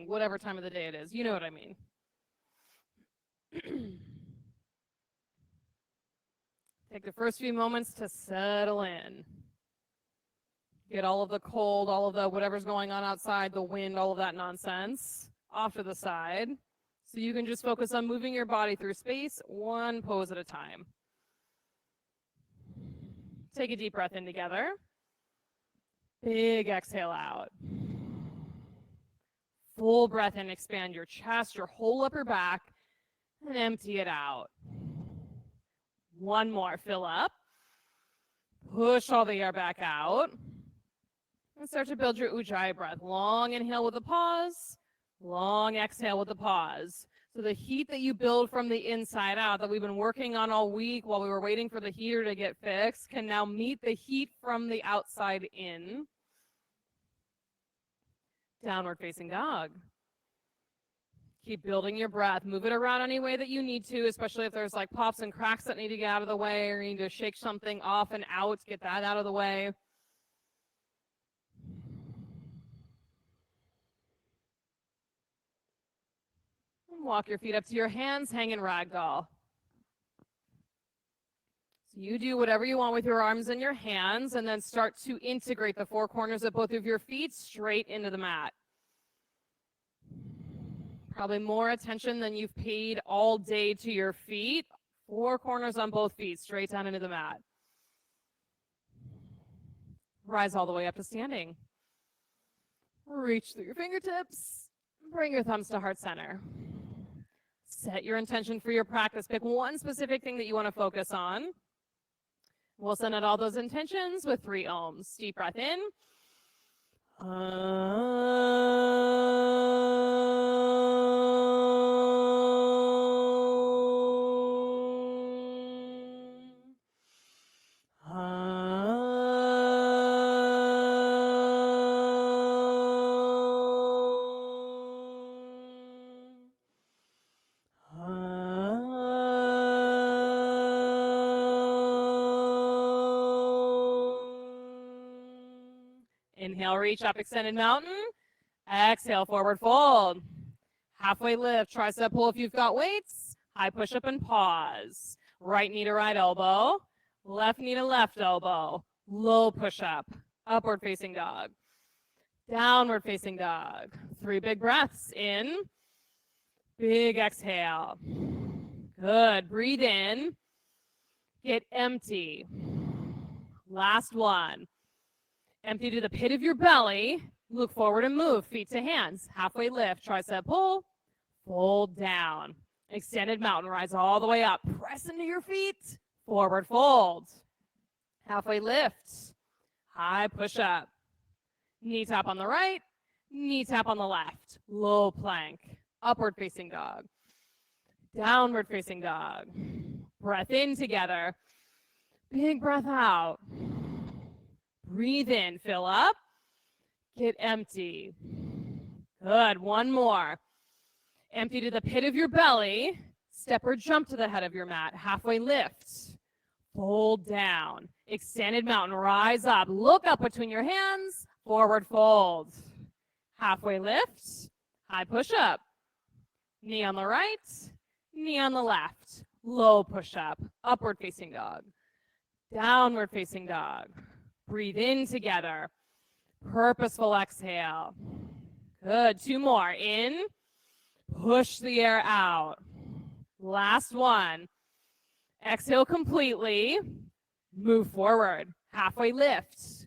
whatever time of the day it is. You know what I mean. Take the first few moments to settle in. Get all of the cold, all of the whatever's going on outside, the wind, all of that nonsense off to the side. So you can just focus on moving your body through space, one pose at a time. Take a deep breath in together. Big exhale out. Full breath in, expand your chest, your whole upper back, and empty it out. One more, fill up. Push all the air back out. And start to build your Ujjayi breath. Long inhale with a pause. Long exhale with a pause. So the heat that you build from the inside out that we've been working on all week while we were waiting for the heater to get fixed can now meet the heat from the outside in. Downward facing dog. Keep building your breath. Move it around any way that you need to, especially if there's like pops and cracks that need to get out of the way or you need to shake something off and out, get that out of the way. And walk your feet up to your hands, hang in ragdoll. So you do whatever you want with your arms and your hands, and then start to integrate the four corners of both of your feet straight into the mat. Probably more attention than you've paid all day to your feet. Four corners on both feet, straight down into the mat. Rise all the way up to standing. Reach through your fingertips. Bring your thumbs to heart center. Set your intention for your practice. Pick one specific thing that you want to focus on. We'll send out all those intentions with 3 ohms. Deep breath in. Inhale, reach up, extended mountain. Exhale, forward fold. Halfway lift, tricep pull if you've got weights. High push up and pause. Right knee to right elbow. Left knee to left elbow. Low push up. Upward facing dog. Downward facing dog. 3 big breaths in. Big exhale. Good. Breathe in. Get empty. Last one. Empty to the pit of your belly. Look forward and move. Feet to hands. Halfway lift. Tricep pull. Fold down. Extended mountain. Rise all the way up. Press into your feet. Forward fold. Halfway lift. High push up. Knee tap on the right. Knee tap on the left. Low plank. Upward facing dog. Downward facing dog. Breath in together. Big breath out. Breathe in. Fill up. Get empty. Good. One more. Empty to the pit of your belly. Step or jump to the head of your mat. Halfway lift. Fold down. Extended mountain. Rise up. Look up between your hands. Forward fold. Halfway lift. High push up. Knee on the right. Knee on the left. Low push up. Upward facing dog. Downward facing dog. Breathe in together. Purposeful exhale. Good. 2 more. In. Push the air out. Last one. Exhale completely. Move forward. Halfway lift.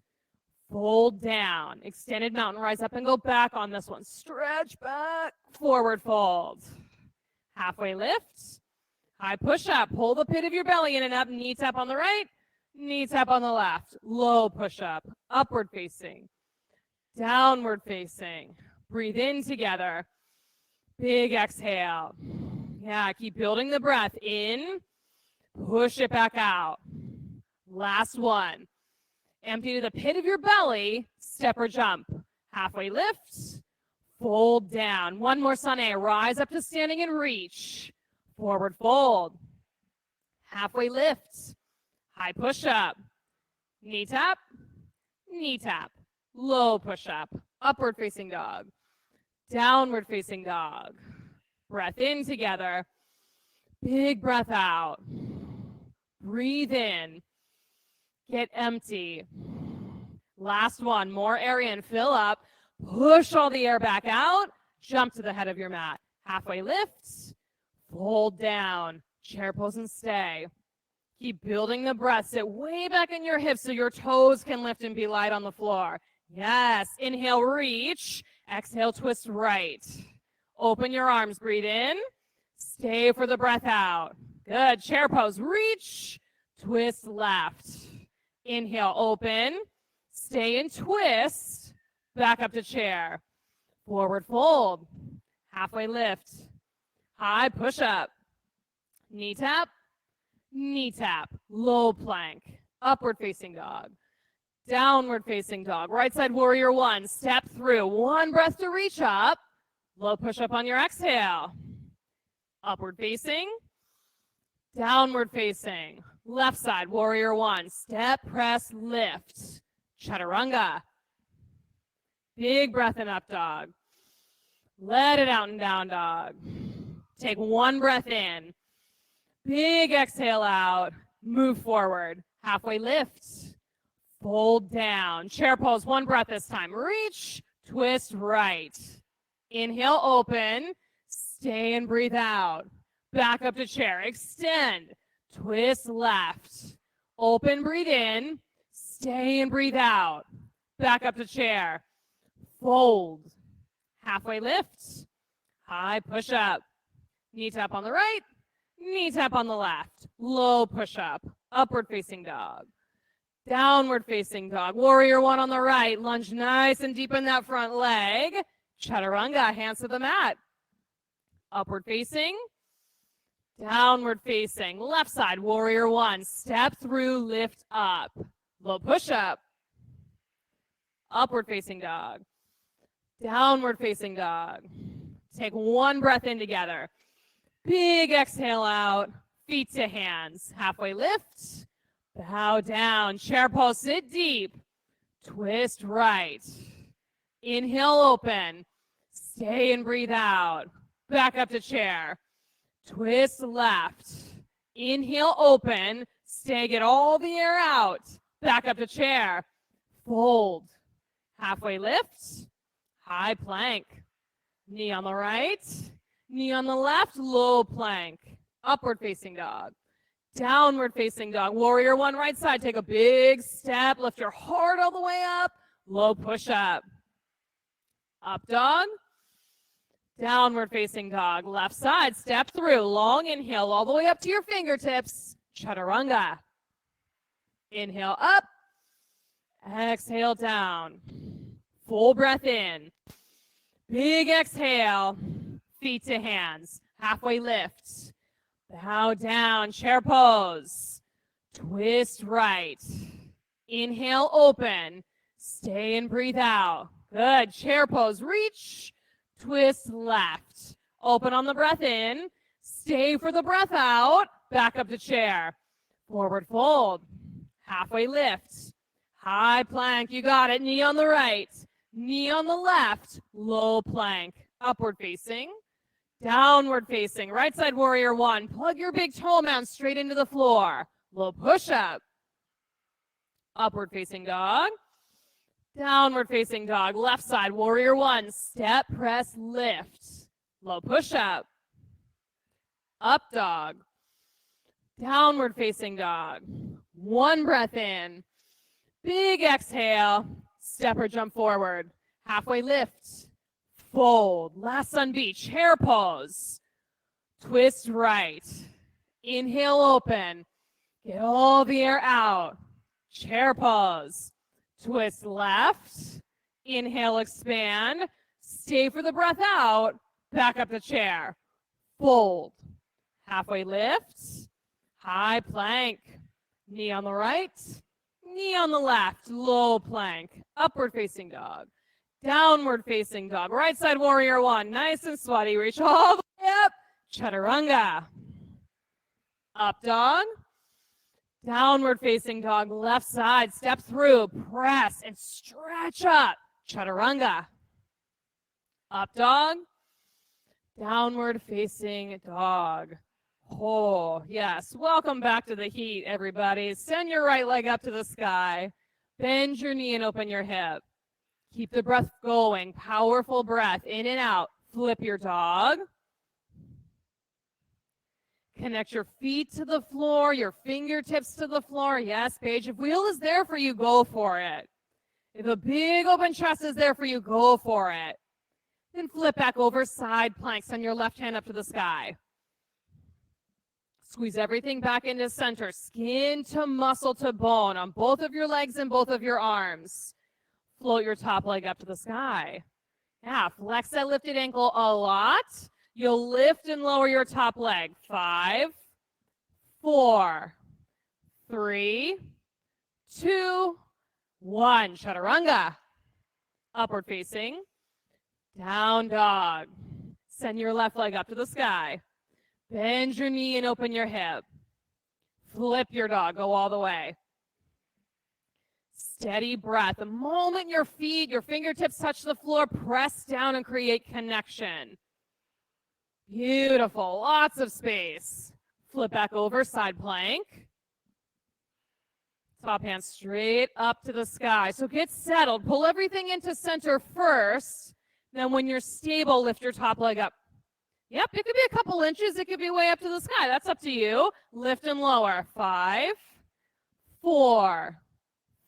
Fold down. Extended mountain. Rise up and go back on this one. Stretch back. Forward fold. Halfway lift. High push up. Pull the pit of your belly in and up. Knee tap on the right. Knee tap on the left. Low push up. Upward facing. Downward facing. Breathe in together. Big exhale. Yeah, keep building the breath. In. Push it back out. Last one. Empty to the pit of your belly. Step or jump. Halfway lift. Fold down. One more sunny. Rise up to standing and reach. Forward fold. Halfway lift. High push up. Knee tap. Knee tap. Low push up. Upward facing dog. Downward facing dog. Breath in together. Big breath out. Breathe in. Get empty. Last one, more area and fill up. Push all the air back out. Jump to the head of your mat. Halfway lift. Fold down. Chair pose and stay. Keep building the breath. Sit way back in your hips so your toes can lift and be light on the floor. Yes. Inhale, reach. Exhale, twist right. Open your arms. Breathe in. Stay for the breath out. Good. Chair pose. Reach. Twist left. Inhale, open. Stay and twist. Back up to chair. Forward fold. Halfway lift. High push up. Knee tap. Knee tap. Low plank. Upward facing dog. Downward facing dog. Right side warrior one. Step through. One breath to reach up. Low push up on your exhale. Upward facing. Downward facing. Left side warrior one. Step, press, lift. Chaturanga. Big breath in up dog. Let it out and down dog. Take one breath in. Big exhale out. Move forward. Halfway lift. Fold down. Chair pose. One breath this time. Reach. Twist right. Inhale, open. Stay and breathe out. Back up to chair. Extend. Twist left. Open, breathe in. Stay and breathe out. Back up to chair. Fold. Halfway lift. High push up. Knee tap on the right. Knee tap on the left. Low push up. Upward facing dog. Downward facing dog. Warrior one on the right. Lunge nice and deep in that front leg. Chaturanga. Hands to the mat. Upward facing. Downward facing. Left side. Warrior one. Step through. Lift up. Low push up. Upward facing dog. Downward facing dog. Take one breath in together. Big exhale out. Feet to hands. Halfway lift. Bow down. Chair pose. Sit deep. Twist right. Inhale, open. Stay and breathe out. Back up to chair. Twist left. Inhale, open. Stay, get all the air out. Back up to chair. Fold. Halfway lift. High plank. Knee on the right. Knee on the left. Low plank. Upward facing dog. Downward facing dog. Warrior one right side. Take a big step. Lift your heart all the way up. Low push up. Up dog. Downward facing dog. Left side. Step through. Long inhale all the way up to your fingertips. Chaturanga. Inhale up. Exhale down. Full breath in. Big exhale. Feet to hands. Halfway lift. Bow down. Chair pose. Twist right. Inhale, open. Stay and breathe out. Good. Chair pose. Reach. Twist left. Open on the breath in. Stay for the breath out. Back up to chair. Forward fold. Halfway lift. High plank. You got it. Knee on the right. Knee on the left. Low plank. Upward facing. Downward facing. Right side warrior one. Plug your big toe mound straight into the floor. Low push up. Upward facing dog. Downward facing dog. Left side warrior one. Step, press, lift. Low push up. Up dog. Downward facing dog. One breath in. Big exhale. Step or jump forward. Halfway lift. Fold. Last sun beach. Chair pose. Twist right. Inhale, open. Get all the air out. Chair pose. Twist left. Inhale, expand. Stay for the breath out. Back up to chair. Fold. Halfway lift. High plank. Knee on the right. Knee on the left. Low plank. Upward facing dog. Downward facing dog. Right side warrior one. Nice and sweaty. Reach all the way up. Chaturanga. Up dog. Downward facing dog. Left side. Step through. Press and stretch up. Chaturanga. Up dog, downward facing dog. Oh, yes. Welcome back to the heat, everybody. Send your right leg up to the sky. Bend your knee and open your hip. Keep the breath going. Powerful breath in and out. Flip your dog. Connect your feet to the floor, your fingertips to the floor. Yes, Paige, if wheel is there for you, go for it. If a big open chest is there for you, go for it. Then flip back over, side plank. Send your left hand up to the sky. Squeeze everything back into center, skin to muscle to bone on both of your legs and both of your arms. Float your top leg up to the sky. Yeah, flex that lifted ankle a lot. You'll lift and lower your top leg. 5, 4, 3, 2, 1. Chaturanga. Upward facing. Down dog. Send your left leg up to the sky. Bend your knee and open your hip. Flip your dog. Go all the way. Steady breath. The moment your feet, your fingertips touch the floor, press down and create connection. Beautiful. Lots of space. Flip back over, side plank. Top hand straight up to the sky. So get settled. Pull everything into center first. Then when you're stable, lift your top leg up. Yep, it could be a couple inches. It could be way up to the sky. That's up to you. Lift and lower. 5, 4,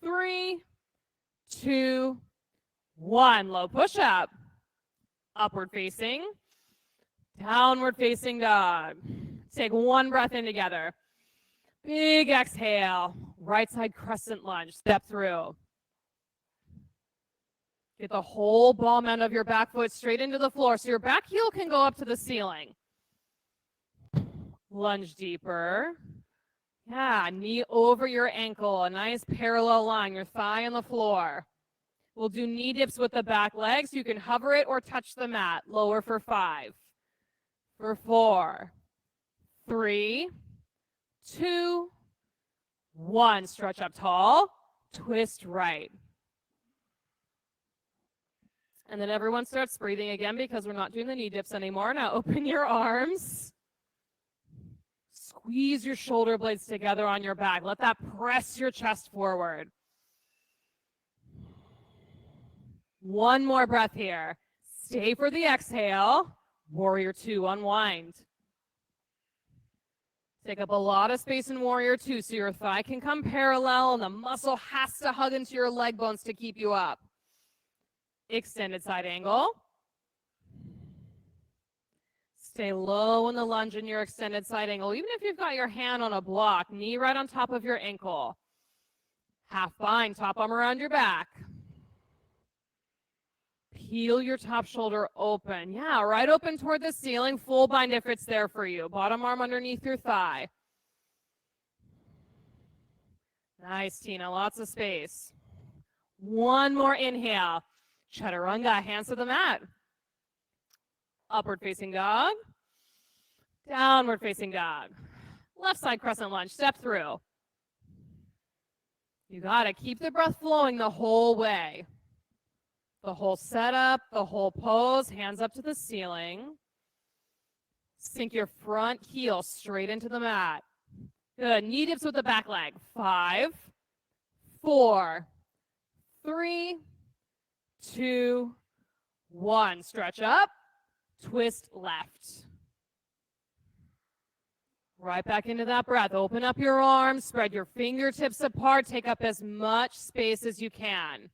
3, 2, 1. Low push up. Upward facing. Downward facing dog. Take one breath in together. Big exhale. Right side crescent lunge. Step through. Get the whole ball mound of your back foot straight into the floor so your back heel can go up to the ceiling. Lunge deeper. Yeah, knee over your ankle. A nice parallel line, your thigh on the floor. We'll do knee dips with the back legs. You can hover it or touch the mat. Lower for 5. For 4, 3, 2, 1. Stretch up tall. Twist right. And then everyone starts breathing again because we're not doing the knee dips anymore. Now open your arms. Squeeze your shoulder blades together on your back. Let that press your chest forward. One more breath here. Stay for the exhale. Warrior 2, unwind. Take up a lot of space in Warrior 2 so your thigh can come parallel and the muscle has to hug into your leg bones to keep you up. Extended side angle. Stay low in the lunge in your extended side angle. Even if you've got your hand on a block, knee right on top of your ankle. Half bind, top arm around your back. Peel your top shoulder open. Yeah, right open toward the ceiling. Full bind if it's there for you. Bottom arm underneath your thigh. Nice, Tina. Lots of space. One more inhale. Chaturanga, hands to the mat. Upward facing dog. Downward facing dog. Left side crescent lunge. Step through. You got to keep the breath flowing the whole way. The whole setup, the whole pose, hands up to the ceiling. Sink your front heel straight into the mat. Good. Knee dips with the back leg. 5, 4, 3, 2, 1. Stretch up. Twist left. Right back into that breath. Open up your arms. Spread your fingertips apart. Take up as much space as you can.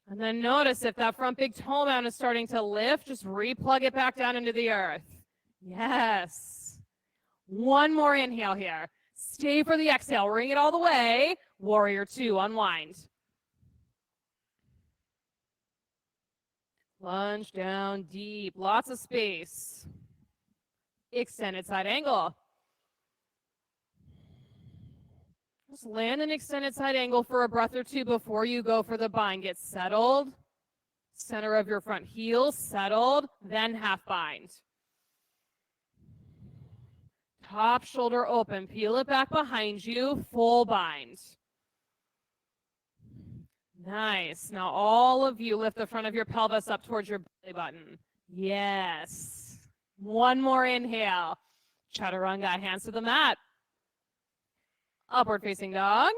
And then notice if that front big toe mound is starting to lift, just replug it back down into the earth. Yes. One more inhale here. Stay for the exhale. Ring it all the way. Warrior 2, unwind. Lunge down deep. Lots of space. Extended side angle. Just land an extended side angle for a breath or two before you go for the bind. Get settled. Center of your front heel, settled, then half bind. Top shoulder open. Peel it back behind you. Full bind. Nice. Now all of you lift the front of your pelvis up towards your belly button. Yes. One more inhale. Chaturanga, hands to the mat. Upward facing dog.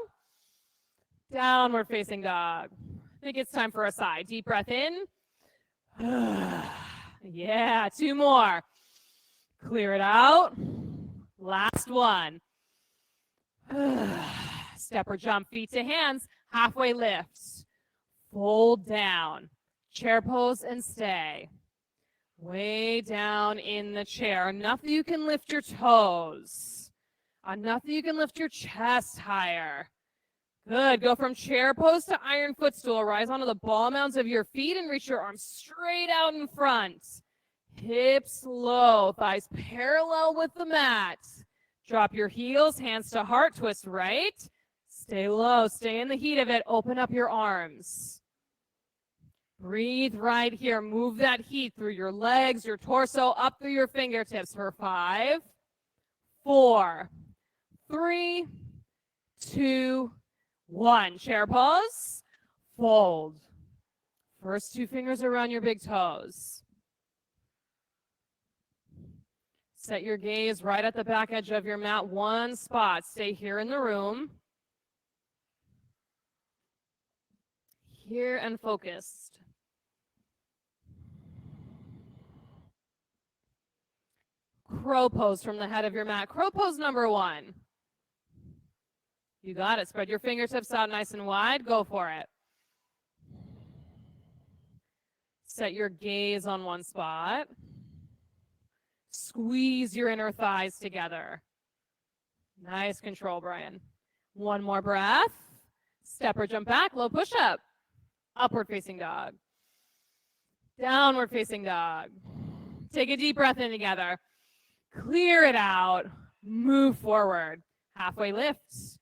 Downward facing dog. I think it's time for a sigh. Deep breath in. Yeah, 2 more. Clear it out. Last one. Step or jump, feet to hands, halfway lifts. Fold down. Chair pose and stay. Way down in the chair. Enough that you can lift your toes. Enough that you can lift your chest higher. Good. Go from chair pose to iron footstool. Rise onto the ball mounds of your feet and reach your arms straight out in front. Hips low, thighs parallel with the mat. Drop your heels, hands to heart, twist right. Stay low, stay in the heat of it. Open up your arms. Breathe right here. Move that heat through your legs, your torso, up through your fingertips for 5, 4, 3, 2, 1. Chair pose. Fold. First 2 fingers around your big toes. Set your gaze right at the back edge of your mat. One spot. Stay here in the room. Here and focused. Crow pose from the head of your mat. Crow pose number 1. You got it. Spread your fingertips out nice and wide. Go for it. Set your gaze on one spot. Squeeze your inner thighs together. Nice control, Brian. One more breath. Step or jump back, low push-up. Upward facing dog. Downward facing dog. Take a deep breath in together. Clear it out. Move forward. Halfway lift.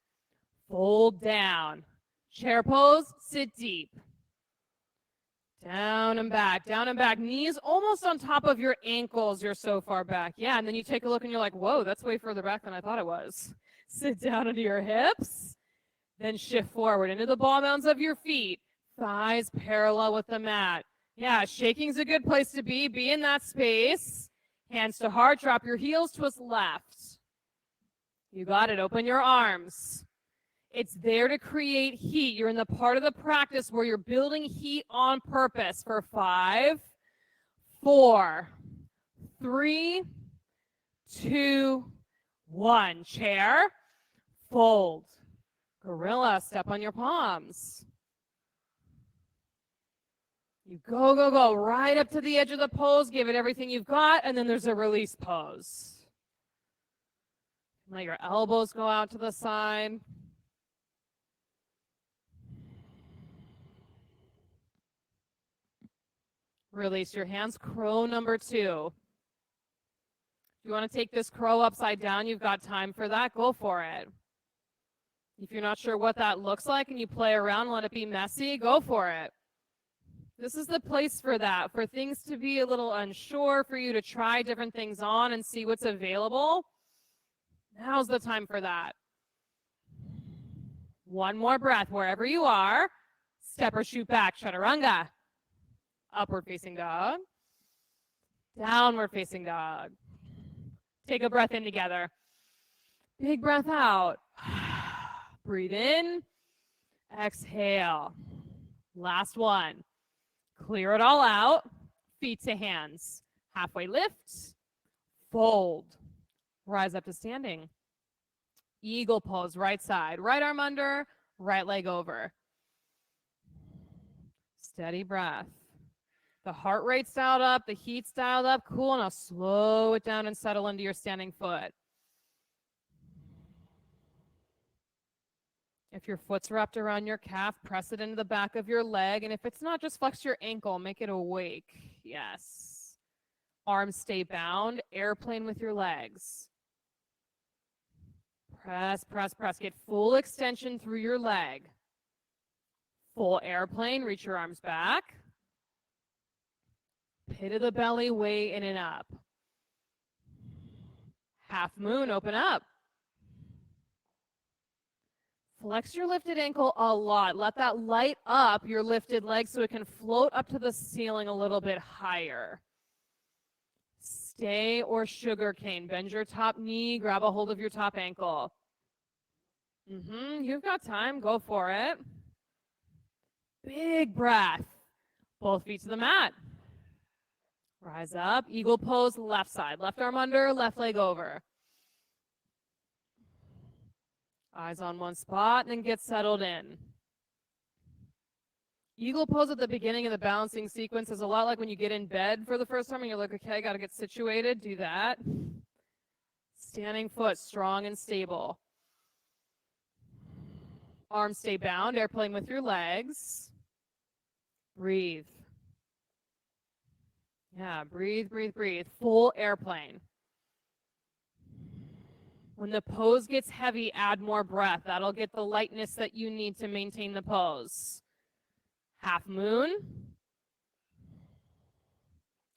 Fold down. Chair pose, sit deep. Down and back, down and back. Knees almost on top of your ankles. You're so far back. Yeah, and then you take a look and you're like, whoa, that's way further back than I thought it was. Sit down into your hips. Then shift forward into the ball mounds of your feet. Thighs parallel with the mat. Yeah, shaking's a good place to be. Be in that space. Hands to heart. Drop your heels, twist left. You got it. Open your arms. It's there to create heat. You're in the part of the practice where you're building heat on purpose for 5, 4, 3, 2, 1. Chair, fold. Gorilla, step on your palms. You go, go, go, right up to the edge of the pose. Give it everything you've got, and then there's a release pose. Let your elbows go out to the side. Release your hands. Crow number 2. If you want to take this crow upside down, you've got time for that. Go for it. If you're not sure what that looks like and you play around, let it be messy, go for it. This is the place for that, for things to be a little unsure, for you to try different things on and see what's available. Now's the time for that. One more breath wherever you are. Step or shoot back, chaturanga. Upward facing dog. Downward facing dog. Take a breath in together. Big breath out. Breathe in. Exhale. Last one. Clear it all out. Feet to hands. Halfway lift. Fold. Rise up to standing. Eagle pose, right side. Right arm under, right leg over. Steady breath. The heart rate's dialed up, the heat's dialed up. Cool. Now slow it down and settle into your standing foot. If your foot's wrapped around your calf, press it into the back of your leg. And if it's not, just flex your ankle. Make it awake. Yes. Arms stay bound. Airplane with your legs. Press, press, press. Get full extension through your leg. Full airplane. Reach your arms back. Pit of the belly, way in and up. Half moon, open up. Flex your lifted ankle a lot. Let that light up your lifted leg so it can float up to the ceiling a little bit higher. Stay or sugar cane. Bend your top knee, grab a hold of your top ankle. You've got time. Go for it. Big breath. Both feet to the mat. Rise up. Eagle pose, left side. Left arm under, left leg over. Eyes on one spot, and then get settled in. Eagle pose at the beginning of the balancing sequence is a lot like when you get in bed for the first time and you're like, okay, I got to get situated. Do that. Standing foot, strong and stable. Arms stay bound, airplane with your legs. Breathe. Yeah, breathe, breathe, breathe. Full airplane. When the pose gets heavy, add more breath. That'll get the lightness that you need to maintain the pose. Half moon.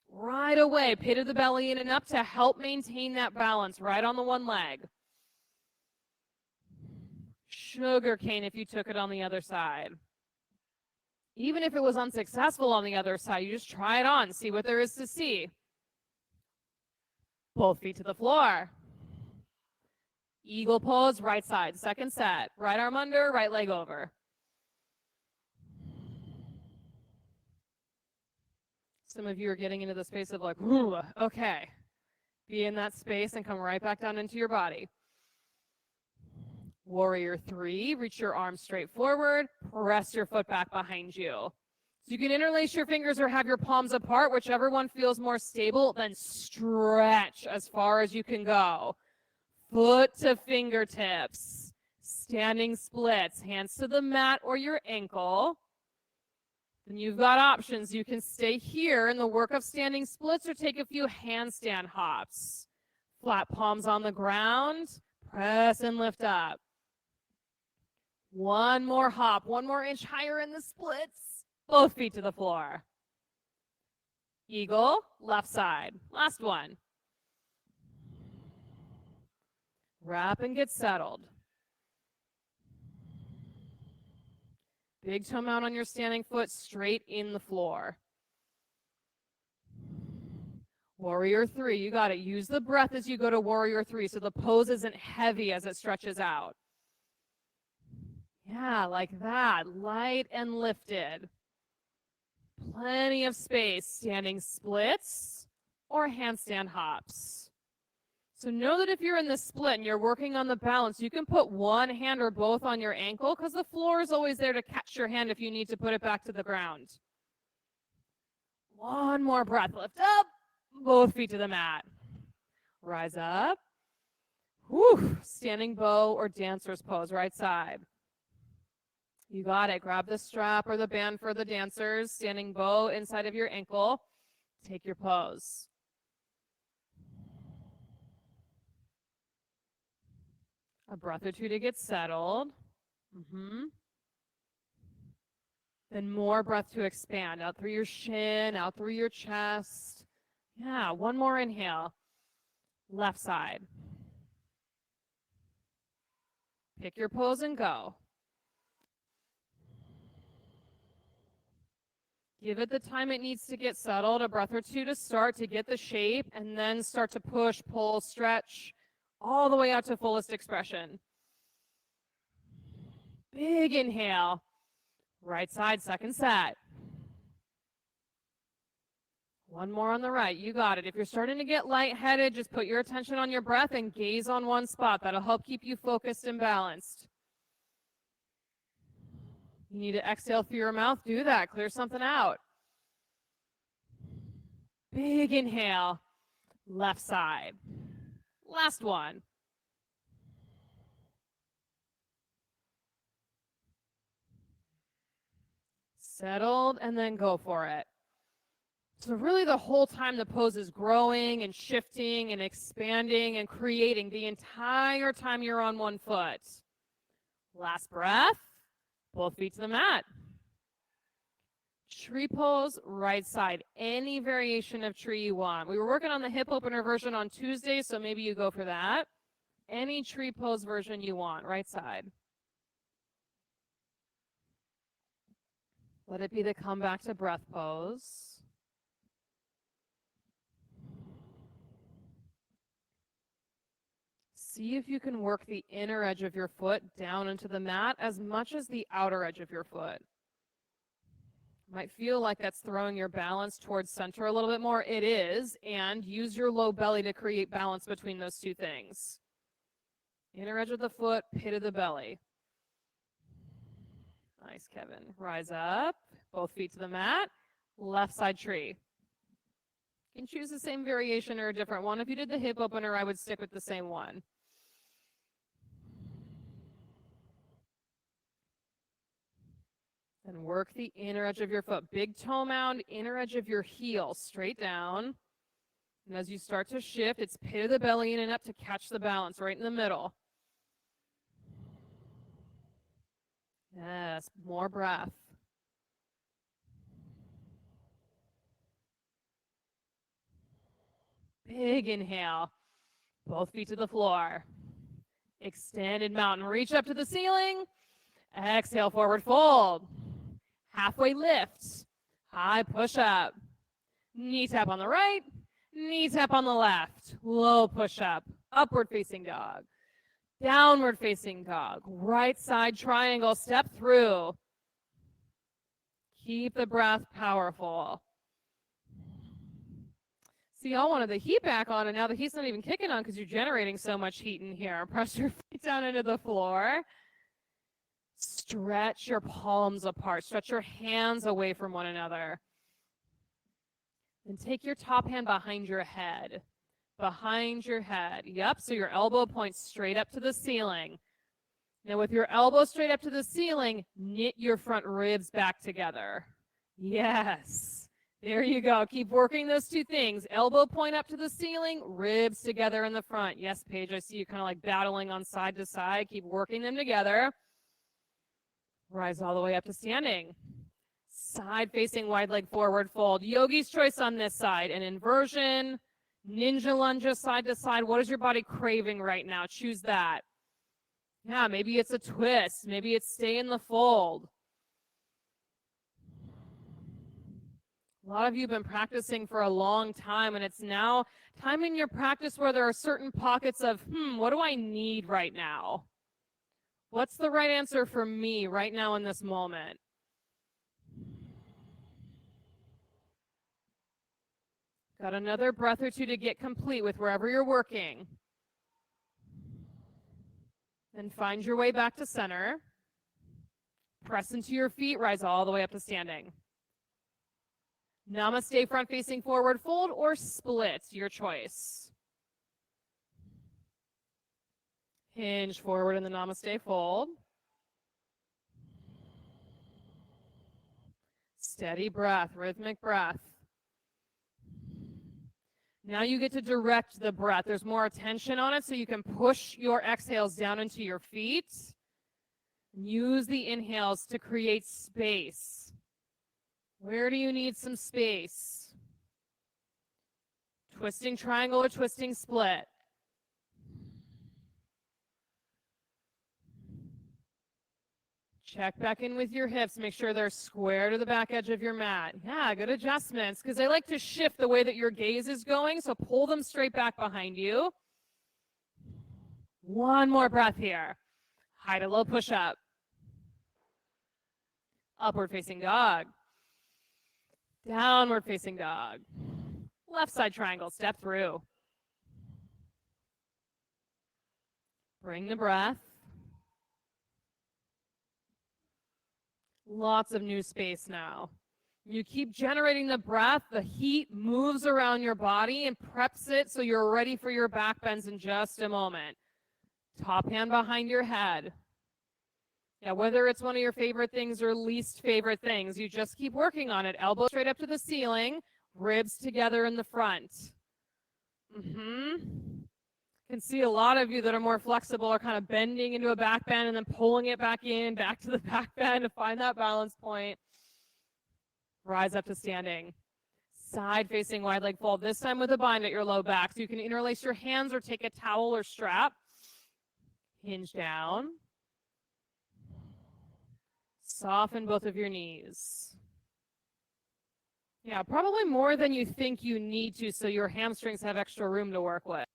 Right away, pit of the belly in and up to help maintain that balance right on the one leg. Sugar cane if you took it on the other side. Even if it was unsuccessful on the other side, you just try it on, see what there is to see. Both feet to the floor. Eagle pose, right side, second set. Right arm under, right leg over. Some of you are getting into the space of like, ooh, okay. Be in that space and come right back down into your body. Warrior 3, reach your arms straight forward, press your foot back behind you. So you can interlace your fingers or have your palms apart, whichever one feels more stable, then stretch as far as you can go. Foot to fingertips, standing splits, hands to the mat or your ankle. Then you've got options. You can stay here in the work of standing splits or take a few handstand hops. Flat palms on the ground, press and lift up. One more hop, 1 more inch higher in the splits. Both feet to the floor. Eagle, left side. Last one. Wrap and get settled. Big toe mount on your standing foot, straight in the floor. Warrior 3, you got it. Use the breath as you go to Warrior 3 so the pose isn't heavy as it stretches out. Yeah, like that. Light and lifted. Plenty of space. Standing splits or handstand hops. So know that if you're in the split and you're working on the balance, you can put one hand or both on your ankle because the floor is always there to catch your hand if you need to put it back to the ground. One more breath. Lift up. Both feet to the mat. Rise up. Whew. Standing bow or dancer's pose, right side. You got it. Grab the strap or the band for the dancers. Standing bow inside of your ankle. Take your pose. A breath or two to get settled. Then more breath to expand. Out through your shin, out through your chest. Yeah, one more inhale. Left side. Pick your pose and go. Give it the time it needs to get settled, a breath or two to start to get the shape, and then start to push, pull, stretch, all the way out to fullest expression. Big inhale. Right side, second set. One more on the right. You got it. If you're starting to get lightheaded, just put your attention on your breath and gaze on one spot. That'll help keep you focused and balanced. You need to exhale through your mouth. Do that. Clear something out. Big inhale. Left side. Last one. Settled, and then go for it. So really the whole time the pose is growing and shifting and expanding and creating the entire time you're on one foot. Last breath. Both feet to the mat. Tree pose, right side. Any variation of tree you want. We were working on the hip opener version on Tuesday, so maybe you go for that. Any tree pose version you want, right side. Let it be the come back to breath pose. See if you can work the inner edge of your foot down into the mat as much as the outer edge of your foot. Might feel like that's throwing your balance towards center a little bit more. It is, and use your low belly to create balance between those two things. Inner edge of the foot, pit of the belly. Nice, Kevin. Rise up, both feet to the mat, left side tree. You can choose the same variation or a different one. If you did the hip opener, I would stick with the same one. And work the inner edge of your foot. Big toe mound, inner edge of your heel, straight down. And as you start to shift, it's pit of the belly in and up to catch the balance right in the middle. Yes, more breath. Big inhale. Both feet to the floor. Extended mountain. Reach up to the ceiling. Exhale, forward fold. Halfway lift. High push up. Knee tap on the right. Knee tap on the left. Low push up. Upward facing dog. Downward facing dog. Right side triangle. Step through. Keep the breath powerful. See, y'all wanted the heat back on, and now the heat's not even kicking on because you're generating so much heat in here. Press your feet down into the floor. Stretch your palms apart. Stretch your hands away from one another. And take your top hand behind your head. Behind your head. Yep, so your elbow points straight up to the ceiling. Now with your elbow straight up to the ceiling, knit your front ribs back together. Yes. There you go. Keep working those two things. Elbow point up to the ceiling, ribs together in the front. Yes, Paige, I see you kind of like battling on side to side. Keep working them together. Rise all the way up to standing. Side facing wide leg forward fold. Yogi's choice on this side. An inversion, ninja lunges side to side. What is your body craving right now? Choose that. Yeah, maybe it's a twist. Maybe it's stay in the fold. A lot of you have been practicing for a long time, and it's now time in your practice where there are certain pockets of, what do I need right now? What's the right answer for me right now in this moment? Got another breath or two to get complete with wherever you're working. Then find your way back to center. Press into your feet, rise all the way up to standing. Namaste, front facing forward fold or split, your choice. Hinge forward in the Namaste fold. Steady breath, rhythmic breath. Now you get to direct the breath. There's more attention on it, so you can push your exhales down into your feet. Use the inhales to create space. Where do you need some space? Twisting triangle or twisting split? Check back in with your hips. Make sure they're square to the back edge of your mat. Yeah, good adjustments, because I like to shift the way that your gaze is going, so pull them straight back behind you. One more breath here. High to low push up. Upward facing dog. Downward facing dog. Left side triangle, step through. Bring the breath. Lots of new space now. You keep generating the breath, the heat moves around your body and preps it so you're ready for your back bends in just a moment. Top hand behind your head. Yeah, whether it's one of your favorite things or least favorite things, you just keep working on it. Elbow straight up to the ceiling, ribs together in the front. Can see a lot of you that are more flexible are kind of bending into a back bend and then pulling it back in, back to the back bend to find that balance point. Rise up to standing. Side facing wide leg fold, this time with a bind at your low back. So you can interlace your hands or take a towel or strap. Hinge down. Soften both of your knees. Yeah, probably more than you think you need to, so your hamstrings have extra room to work with.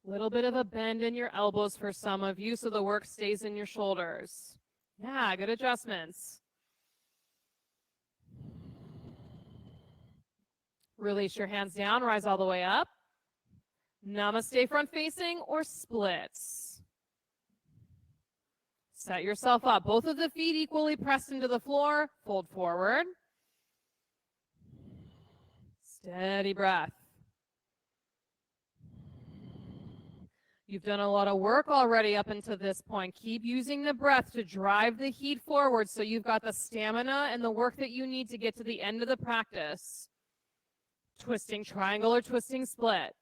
Little bit of a bend in your elbows for some of you so the work stays in your shoulders. Yeah, good adjustments. Release your hands down, rise all the way up. Namaste front facing or splits. Set yourself up. Both of the feet equally pressed into the floor. Fold forward. Steady breath. You've done a lot of work already up until this point. Keep using the breath to drive the heat forward so you've got the stamina and the work that you need to get to the end of the practice. Twisting triangle or twisting split.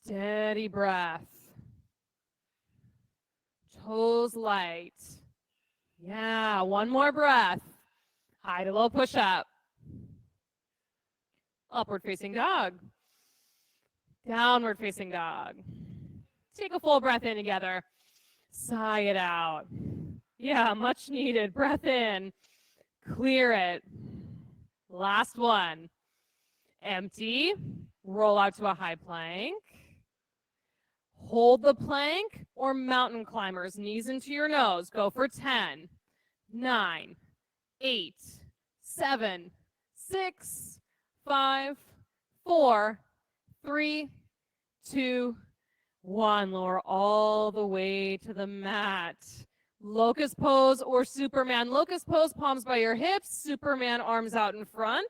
Steady breath. Toes light. Yeah, one more breath. High to low push up. Upward facing dog. Downward facing dog. Take a full breath in together. Sigh it out. Yeah, much needed. Breath in. Clear it. Last one. Empty. Roll out to a high plank. Hold the plank or mountain climbers. Knees into your nose. Go for 10, 9, 8, 7, 6, 5, 4, 3, 2, 1. Lower all the way to the mat. Locust pose or Superman. Locust pose, palms by your hips. Superman, arms out in front.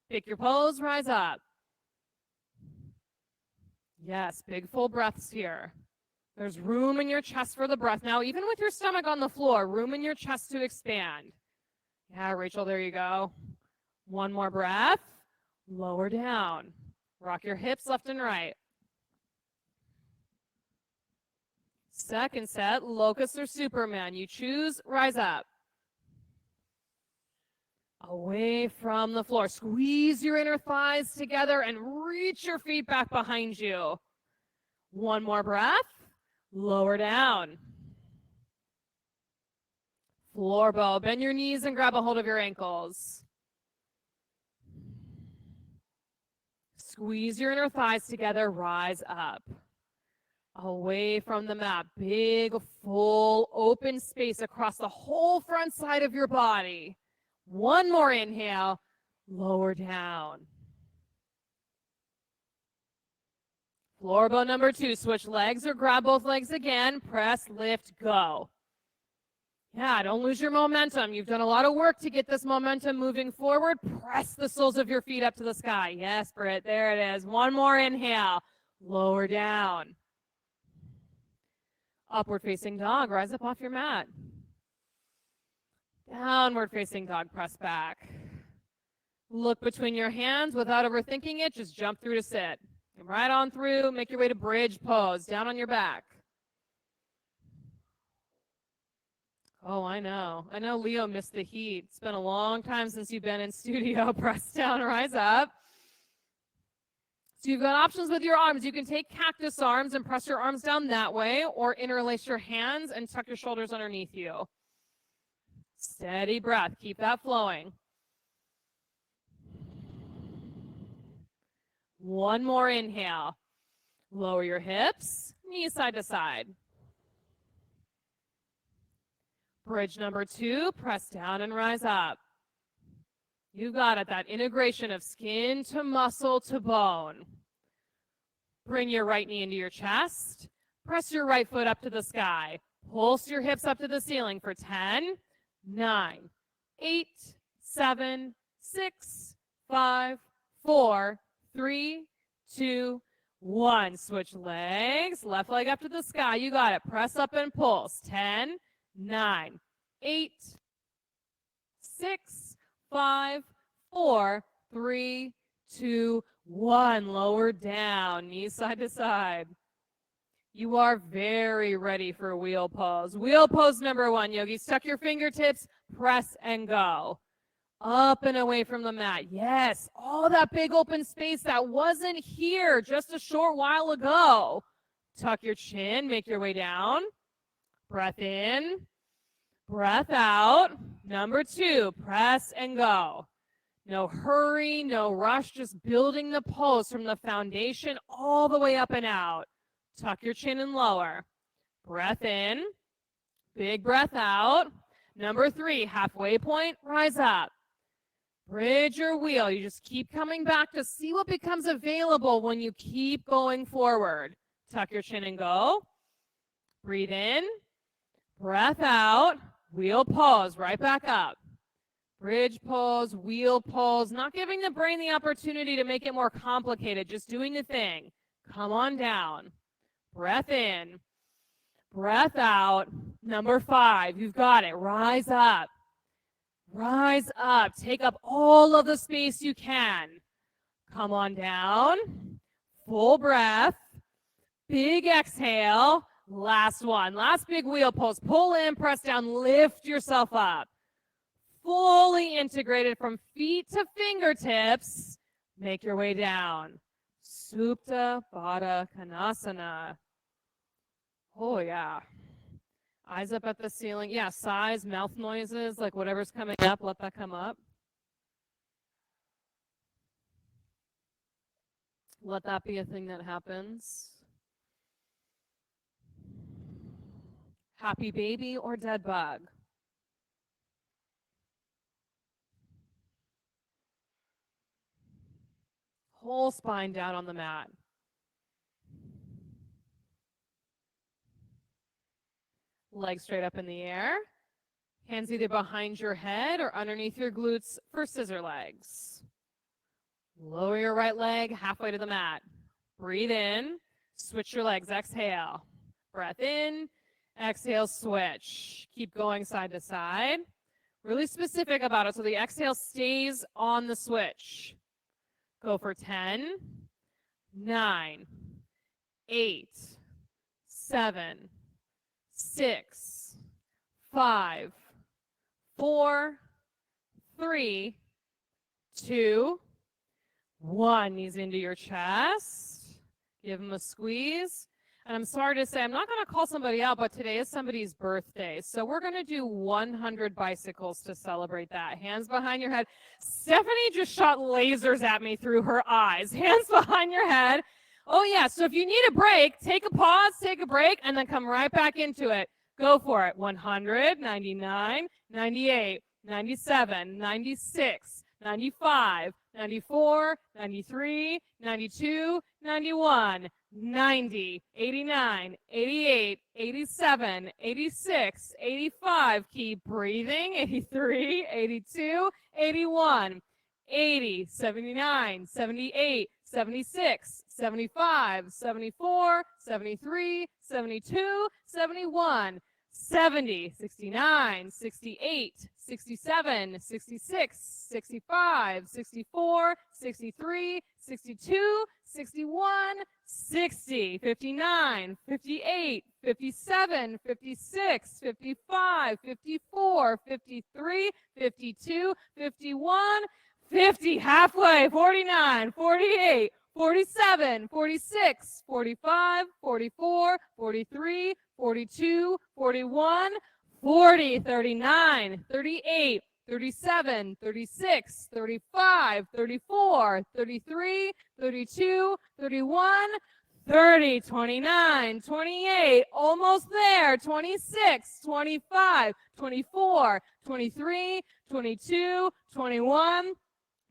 Pick your pose, rise up. Yes, big full breaths here. There's room in your chest for the breath. Now, even with your stomach on the floor, room in your chest to expand. Yeah, Rachel, there you go. One more breath. Lower down. Rock your hips left and right. Second set, locust or Superman. You choose, rise up. Away from the floor. Squeeze your inner thighs together and reach your feet back behind you. One more breath. Lower down. Floor bow. Bend your knees and grab a hold of your ankles. Squeeze your inner thighs together. Rise up. Away from the mat. Big, full, open space across the whole front side of your body. One more inhale. Lower down. Floor bow number 2. Switch legs or grab both legs again. Press, lift, go. Yeah, don't lose your momentum. You've done a lot of work to get this momentum moving forward. Press the soles of your feet up to the sky. Yes, Britt, there it is. One more inhale. Lower down. Upward facing dog. Rise up off your mat. Downward facing dog. Press back. Look between your hands without overthinking it. Just jump through to sit. Right on through. Make your way to bridge pose. Down on your back. Oh, I know. I know Leo missed the heat. It's been a long time since you've been in studio. Press down, rise up. So you've got options with your arms. You can take cactus arms and press your arms down that way, or interlace your hands and tuck your shoulders underneath you. Steady breath. Keep that flowing. One more inhale. Lower your hips, knees side to side. Bridge number 2, press down and rise up. You got it, that integration of skin to muscle to bone. Bring your right knee into your chest. Press your right foot up to the sky. Pulse your hips up to the ceiling for 10, 9, 8, 7, 6, 5, 4, 3, 2, 1. Switch legs. Left leg up to the sky. You got it. Press up and pulse. 10, 9, 8, 6, 5, 4, 3, 2, 1. Lower down. Knees side to side. You are very ready for wheel pose. Wheel pose number 1, yogis. Tuck your fingertips, press and go. up and away from the mat. Yes, all that big open space that wasn't here just a short while ago. Tuck your chin, make your way down. Breath in, breath out. Number 2, press and go. No hurry, no rush, just building the pose from the foundation all the way up and out. Tuck your chin and lower. Breath in, big breath out. Number 3, halfway point, rise up. Bridge your wheel. You just keep coming back to see what becomes available when you keep going forward. Tuck your chin and go. Breathe in, breath out, wheel pose, right back up. Bridge pose, wheel pose, not giving the brain the opportunity to make it more complicated, just doing the thing. Come on down. Breath in, breath out. Number 5, you've got it. Rise up. Rise up. Take up all of the space you can. Come on down. Full breath. Big exhale. Last one. Last big wheel pose. Pull in, press down, lift yourself up. Fully integrated from feet to fingertips. Make your way down. Supta Baddha Konasana. Oh, yeah. Eyes up at the ceiling. Yeah, sighs, mouth noises, like whatever's coming up, let that come up. Let that be a thing that happens. Happy baby or dead bug? Whole spine down on the mat. Legs straight up in the air. Hands either behind your head or underneath your glutes for scissor legs. Lower your right leg halfway to the mat. Breathe in. Switch your legs. Exhale. Breath in. Exhale, switch. Keep going side to side. Really specific about it so the exhale stays on the switch. Go for 10, 9, 8, 7, 6, 5, 4, 3, 2, 1. Knees into your chest. Give them a squeeze. And I'm sorry to say, I'm not going to call somebody out, but today is somebody's birthday. So we're going to do 100 bicycles to celebrate that. Hands behind your head. Stephanie just shot lasers at me through her eyes. Hands behind your head. Oh, yeah. So if you need a break, take a pause, take a break, and then come right back into it. Go for it. 100, 99, 98, 97, 96, 95, 94, 93, 92, 91, 90, 89, 88, 87, 86, 85. Keep breathing. 83, 82, 81, 80, 79, 78, 76, 75, 74, 73, 72, 71, 70, 69, 68, 67, 66, 65, 64, 63, 62, 61, 60, 59, 58, 57, 56, 55, 54, 53, 52, 51, 50, halfway, 49, 48, 47, 46, 45, 44, 43, 42, 41, 40, 39, 38, 37, 36, 35, 34, 33, 32, 31, 30, 29, 28, almost there, 26, 25, 24, 23, 22, 21,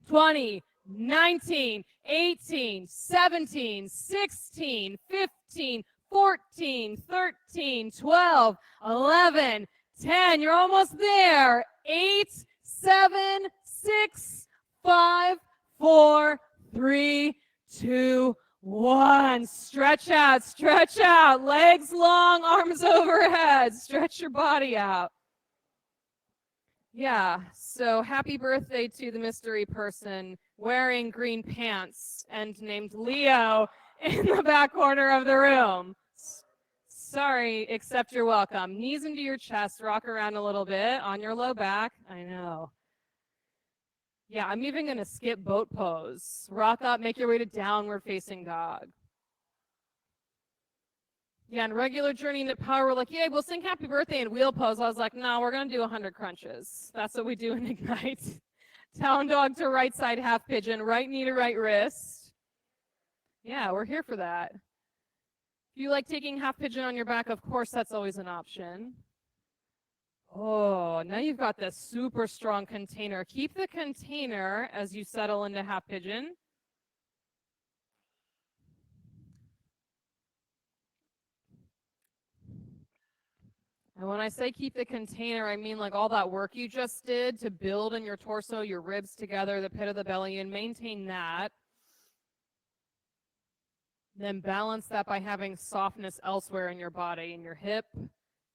20, 19, 18, 17, 16, 15, 14, 13, 12, 11, 10. You're almost there. 8, 7, 6, 5, 4, 3, 2, 1. Stretch out. Legs long, arms overhead. Stretch your body out. Yeah, so happy birthday to the mystery person wearing green pants and named Leo in the back corner of the room. Sorry, except you're welcome. Knees into your chest, rock around a little bit on your low back. I know. Yeah, I'm even going to skip boat pose. Rock up, make your way to downward facing dog. Yeah, in regular journey into power, we're like, yeah, we'll sing happy birthday in wheel pose. I was like, no, we're going to do 100 crunches. That's what we do in Ignite. Down dog to right side half pigeon, right knee to right wrist. Yeah, we're here for that. If you like taking half pigeon on your back, of course, that's always an option. Oh, now you've got this super strong container. Keep the container as you settle into half pigeon. And when I say keep the container, I mean like all that work you just did to build in your torso, your ribs together, the pit of the belly, and maintain that. Then balance that by having softness elsewhere in your body, in your hip,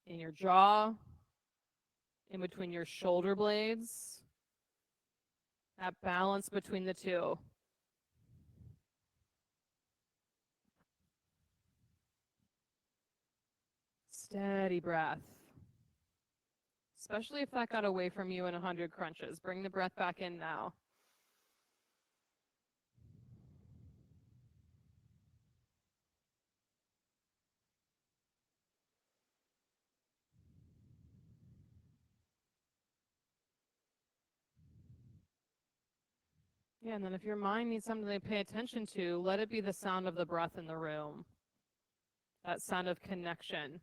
in your jaw, in between your shoulder blades. That balance between the two. Steady breath. Especially if that got away from you in 100 crunches. Bring the breath back in now. Yeah, and then if your mind needs something to pay attention to, let it be the sound of the breath in the room. That sound of connection.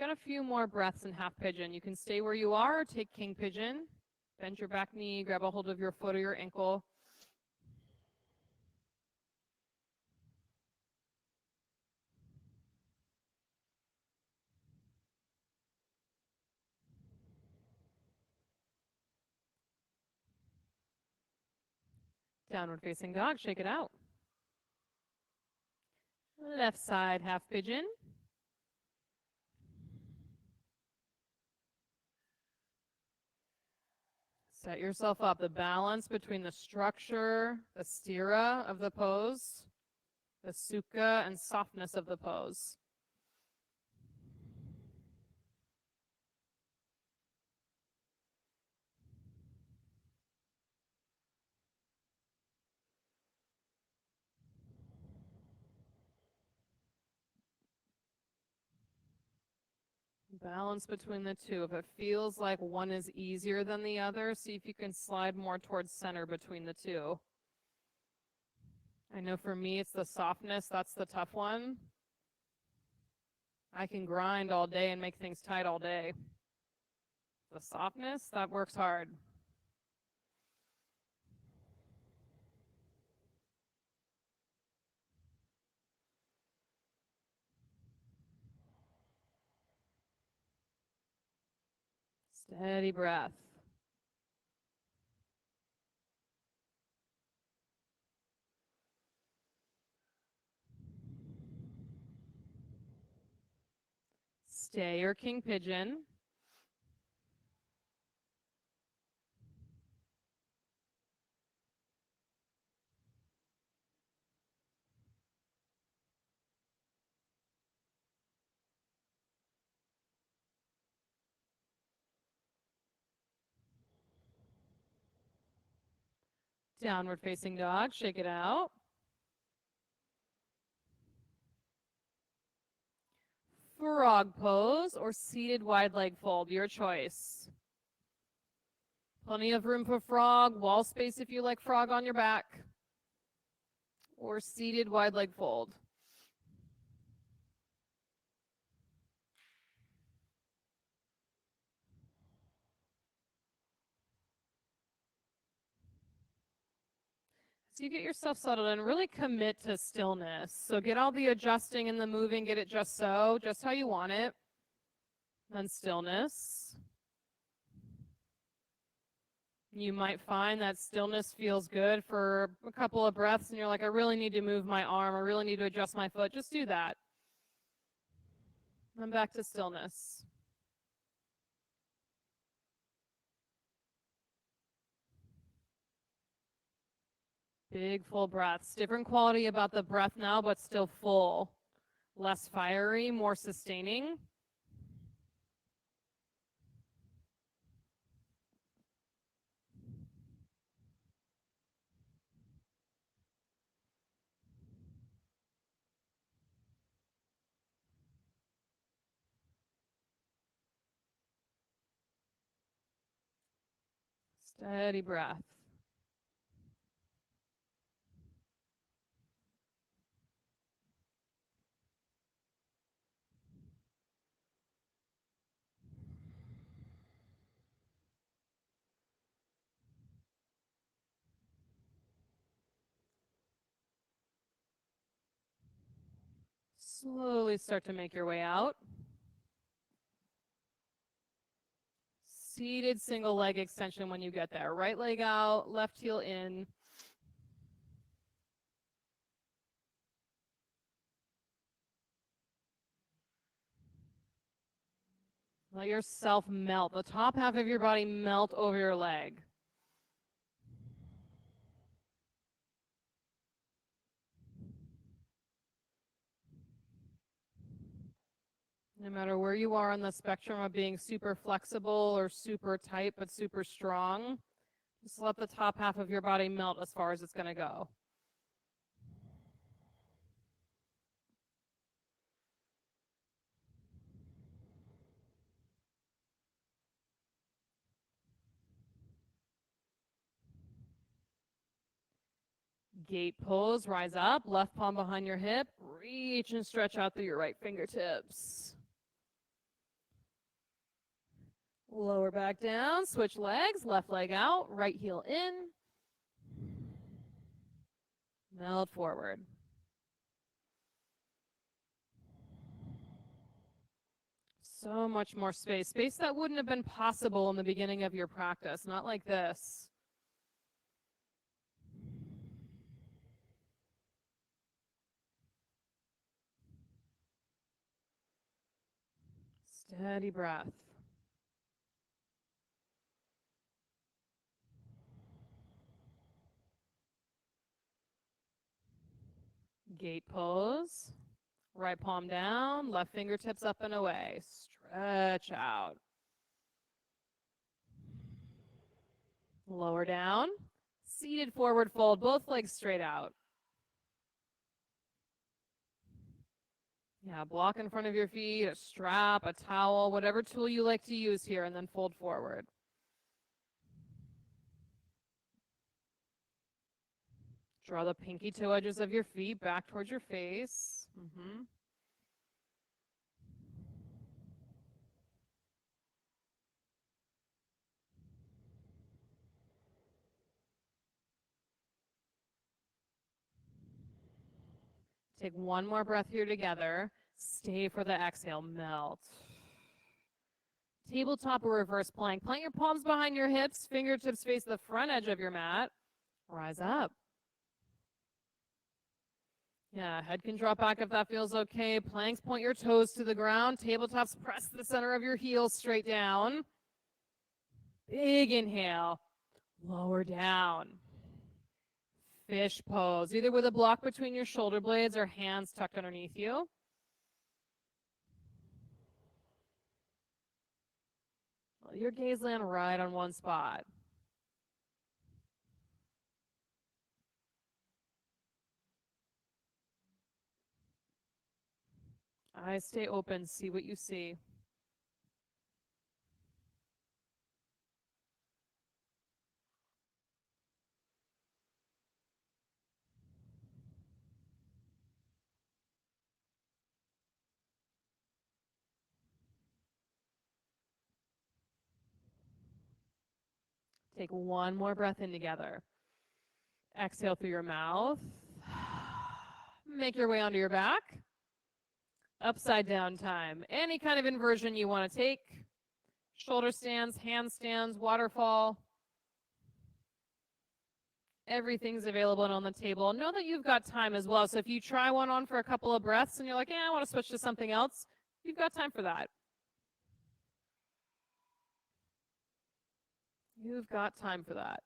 Got a few more breaths in half pigeon. You can stay where you are or take king pigeon. Bend your back knee, grab a hold of your foot or your ankle. Downward facing dog, shake it out. Left side half pigeon. Set yourself up. The balance between the structure, the stira of the pose, the sukha, and softness of the pose. Balance between the two. If it feels like one is easier than the other, see if you can slide more towards center between the two. I know for me, it's the softness. That's the tough one. I can grind all day and make things tight all day. The softness, that works hard. Steady breath. Stay or king pigeon. Downward facing dog, shake it out. Frog pose or seated wide leg fold, your choice. Plenty of room for frog, wall space if you like frog on your back, or seated wide leg fold. So you get yourself settled and really commit to stillness. So get all the adjusting and the moving, get it just so, just how you want it. Then stillness. You might find that stillness feels good for a couple of breaths and you're like, I really need to move my arm, I really need to adjust my foot. Just do that. Then back to stillness. Big full breaths. Different quality about the breath now, but still full. Less fiery, more sustaining. Steady breath. Slowly start to make your way out. Seated single leg extension when you get there. Right leg out, left heel in. Let yourself melt. The top half of your body melt over your leg. No matter where you are on the spectrum of being super flexible or super tight but super strong, just let the top half of your body melt as far as it's going to go. Gate pose, rise up, left palm behind your hip, reach and stretch out through your right fingertips. Lower back down, switch legs, left leg out, right heel in. Melt forward. So much more space. Space that wouldn't have been possible in the beginning of your practice, not like this. Steady breath. Gate pose. Right palm down, left fingertips up and away. Stretch out. Lower down. Seated forward fold, both legs straight out. Yeah, block in front of your feet, a strap, a towel, whatever tool you like to use here, and then fold forward. Draw the pinky toe edges of your feet back towards your face. Take one more breath here together. Stay for the exhale, melt. Tabletop or reverse plank. Plant your palms behind your hips, fingertips face the front edge of your mat. Rise up. Yeah, head can drop back if that feels okay. Planks, point your toes to the ground. Tabletops, press the center of your heels straight down. Big inhale. Lower down. Fish pose, either with a block between your shoulder blades or hands tucked underneath you. Let your gaze land right on one spot. Eyes stay open, see what you see. Take one more breath in together. Exhale through your mouth. Make your way onto your back. Upside down time. Any kind of inversion you want to take. Shoulder stands, handstands, waterfall. Everything's available and on the table. Know that you've got time as well. So if you try one on for a couple of breaths and you're like, I want to switch to something else, you've got time for that. You've got time for that.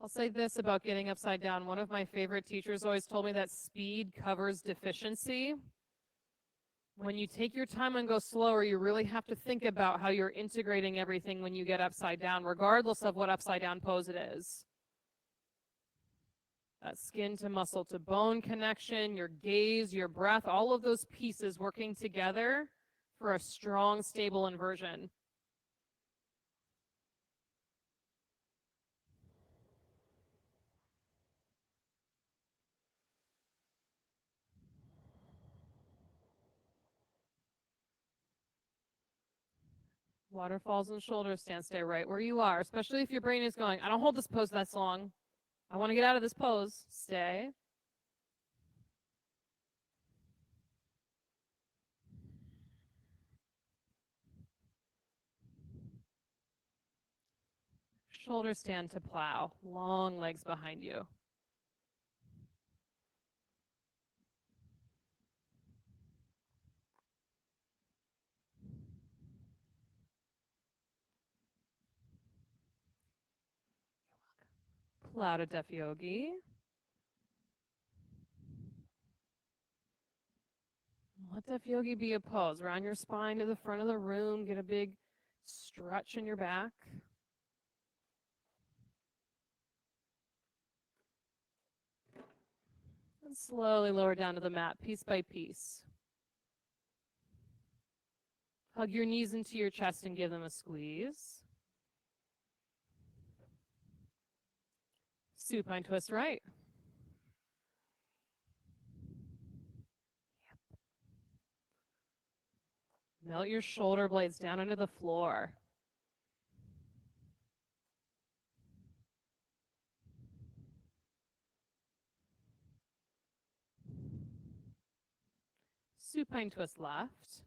I'll say this about getting upside down. One of my favorite teachers always told me that speed covers deficiency. When you take your time and go slower, you really have to think about how you're integrating everything when you get upside down, regardless of what upside down pose it is. That skin to muscle to bone connection, your gaze, your breath, all of those pieces working together for a strong, stable inversion. Waterfalls and shoulder stand, stay right where you are, especially if your brain is going, I don't hold this pose that long. I want to get out of this pose. Stay. Shoulder stand to plow. Long legs behind you. Plow to Deaf Yogi. Let Deaf Yogi be a pose. Round your spine to the front of the room. Get a big stretch in your back. And slowly lower down to the mat, piece by piece. Hug your knees into your chest and give them a squeeze. Supine twist right. Melt your shoulder blades down into the floor. Supine twist left.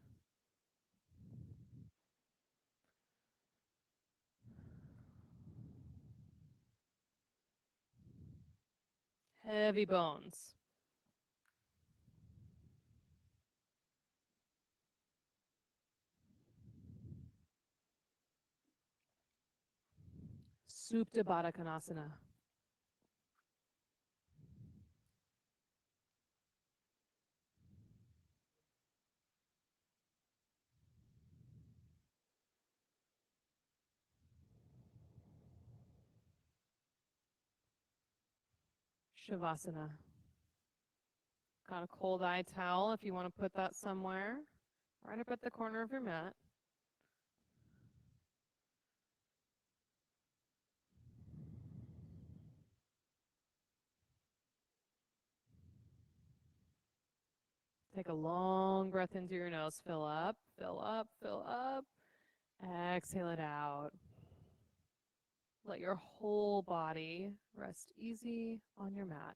Heavy bones. Supta Baddha Konasana. Shavasana. Got a cold eye towel if you want to put that somewhere. Right up at the corner of your mat. Take a long breath into your nose. Fill up, fill up, fill up. Exhale it out. Let your whole body rest easy on your mat.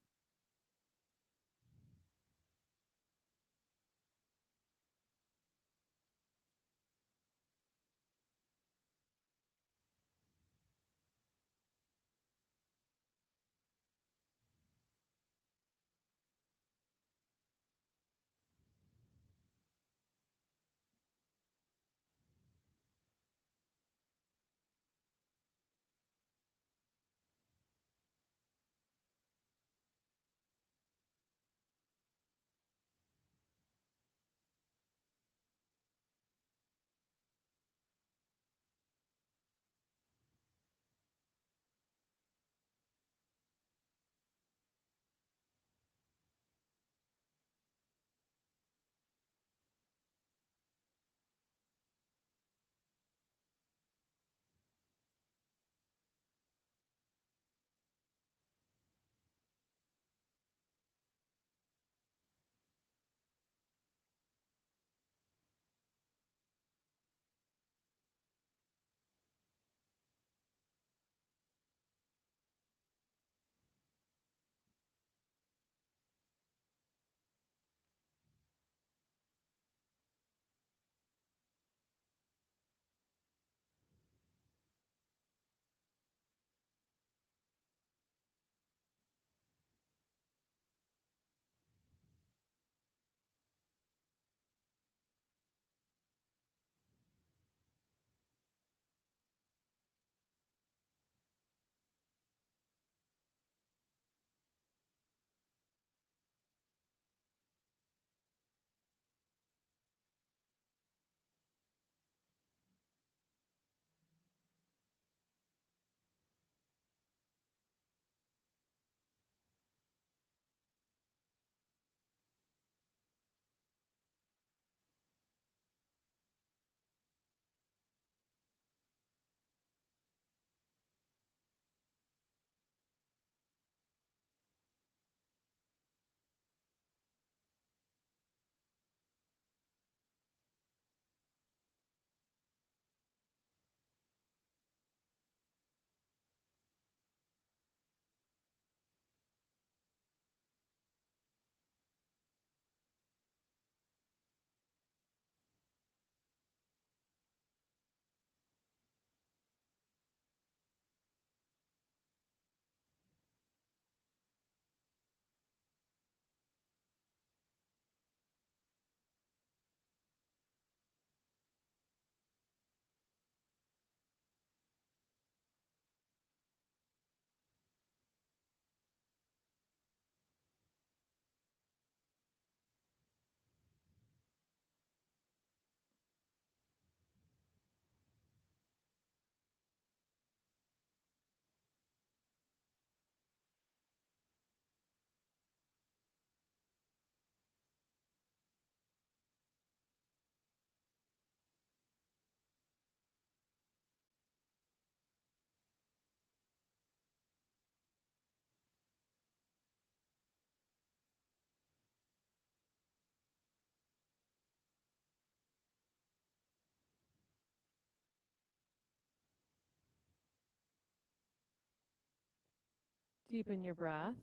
Deepen your breath.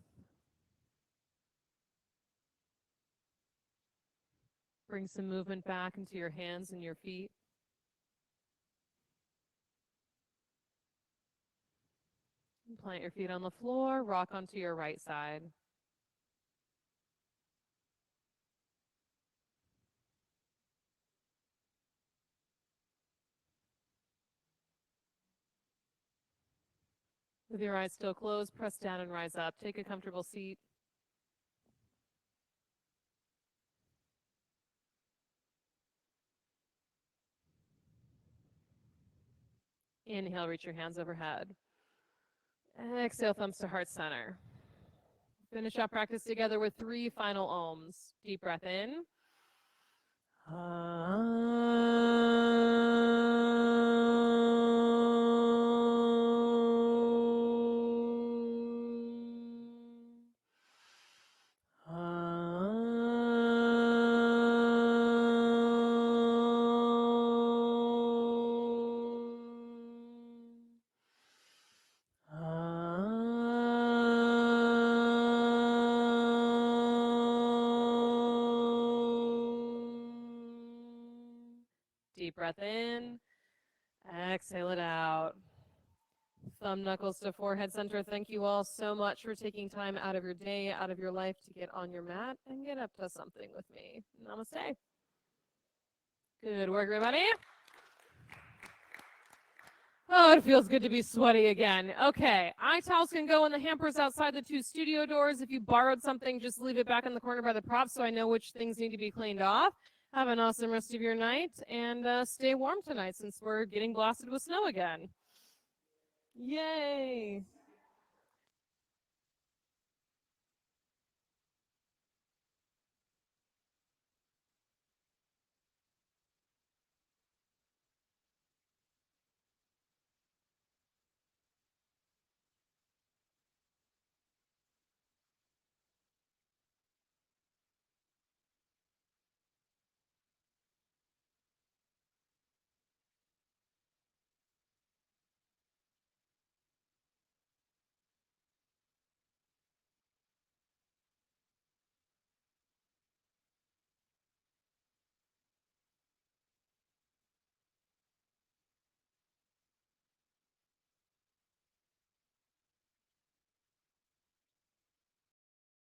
Bring some movement back into your hands and your feet. Plant your feet on the floor, rock onto your right side. With your eyes still closed, press down and rise up. Take a comfortable seat. Inhale, reach your hands overhead. Exhale, thumbs to heart center. Finish our practice together with 3 final ohms. Deep breath in. Deep breath in. Exhale it out. Thumb knuckles to forehead center. Thank you all so much for taking time out of your day, out of your life to get on your mat and get up to something with me. Namaste. Good work, everybody. Oh, it feels good to be sweaty again. Okay, eye towels can go in the hampers outside the 2 studio doors. If you borrowed something, just leave it back in the corner by the props so I know which things need to be cleaned off. Have an awesome rest of your night, and stay warm tonight since we're getting blasted with snow again. Yay!